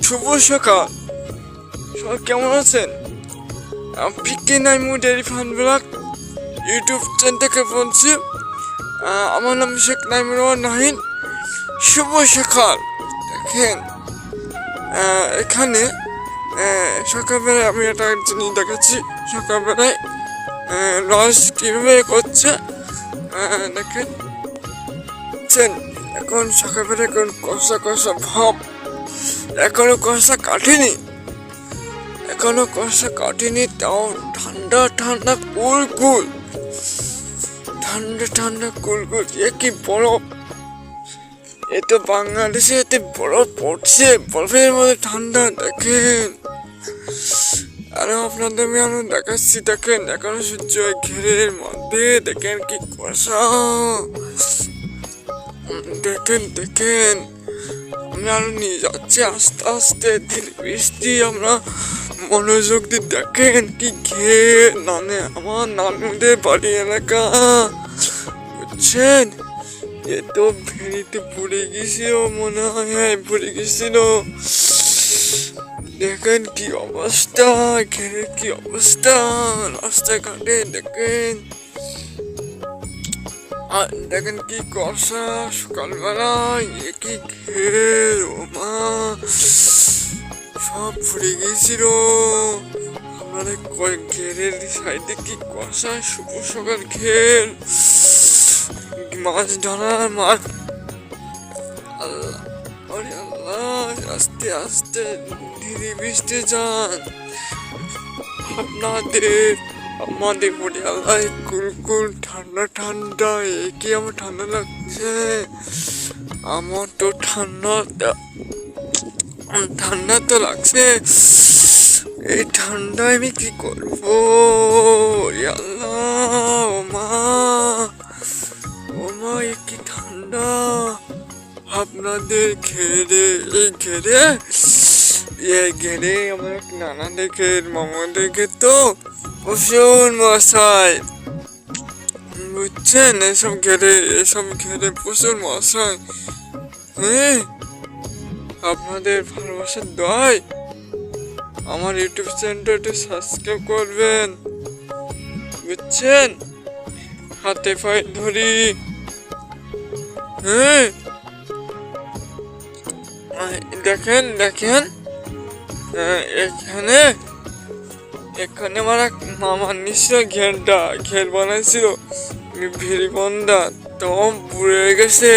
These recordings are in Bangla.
শুভ সকাল। সবাই কেমন আছেন? PK Naimu dairy farm blog YouTube channel থেকে বলছি। আমার নাম শেখ নাইমুর নাহিন। শুভ সকাল। দেখেন এখানে সকালবেলায় আমি একটা জিনিস দেখাচ্ছি। সকালবেলায় লঞ্চ কীভাবে করছে দেখেন। এখন সকালবেলায় এখন কষা কষা ভাব, এখনো কষা কাটেনি, তাও ঠান্ডা ঠান্ডা কুল, এ কি বরফ! এ তো বাংলাদেশে এতে বরফ পড়ছে, বরফের মধ্যে ঠান্ডা। দেখেন আরো আপনাদের আমি দেখাচ্ছি। দেখেন এখনো সূর্য ঘেরের মধ্যে দেখেন কি কুয়াশা। দেখেন আমি আরো নিয়ে যাচ্ছি আস্তে আস্তে ধীরে বৃষ্টি। আমরা মনোযোগ দিয়ে দেখেন কি ঘের, আমার নানুদের বাড়ি এলাকা, বুঝছেন? এ তো ভেড়িতে পড়ে গেছিল, মনে হয় পড়ে গেছিল। দেখেন কি অবস্থা, ঘেরের কি অবস্থা রাস্তাঘাটে। দেখেন কি কষা সকালবেলায়, এ কি ঘের, ও মা সব ফুরে গেছিল। আমাদের ঘেরের সাইডে কি কষা, শুভ সকাল ঘের, মাছ ধরার মাছ। আল্লাহ, আরে আল্লাহ, আস্তে আস্তে ধীরে বৃষ্টি যান আমাদের পড়ে। আল্লাহ কুল ঠান্ডা ঠান্ডা, এ কি আমার ঠান্ডা লাগছে? আমার তো ঠান্ডা তো লাগছে। এই ঠান্ডায় আমি কি করবো? আল্লাহ, ও মা এ কি ঠান্ডা! আপনাদের ঘেরে আমার নানাদের ঘের, মামাদের ঘের তো প্রচুর মশাই, বুঝছেন? এসব ঘেরে প্রচুর মশাই। আপনাদের ভালোবাসার দয় আমার ইউটিউব চ্যানেলটা একটু সাবস্ক্রাইব করবেন, বুঝছেন? হাতে পায়ে ধরি। দেখেন এখানে আমার এক মামার নিশ্চয় ঘের বানাইছিল ভেরি বন্ধা, তো পুড়ে গেছে।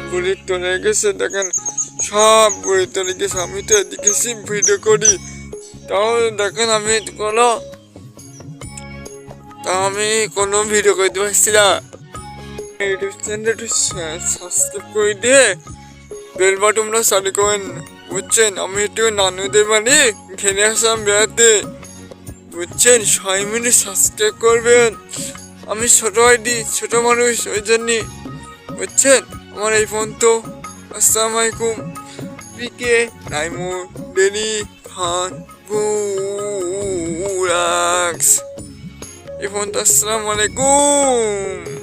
বুড়ি তলে গেছে, দেখেন সব বুড়ি তলে গেছে। আমি তো এদিকে ভিডিও করি, তাও দেখেন আমি কোনো ভিডিও করতে পারছি না। ইউটিউব চ্যানেলটা একটু সাবস্ক্রাইব করে দিয়ে বেল বাটনটা চালু করেন, বুঝছেন? আমি একটু নানুদের বাড়ি ঘেরে আসলাম বেড়াতে, বুঝছেন? 6 মিনিট সাবস্ক্রাইব করবেন। আমি ছোট মানুষ, ওই জন্যই, বুঝছেন? আমার এই ফোন তো। আসসালামু আলাইকুম। পিকে নাইমু ডেইরি ফার্ম ব্লগ এই ফোন তো। আসসালামু আলাইকুম।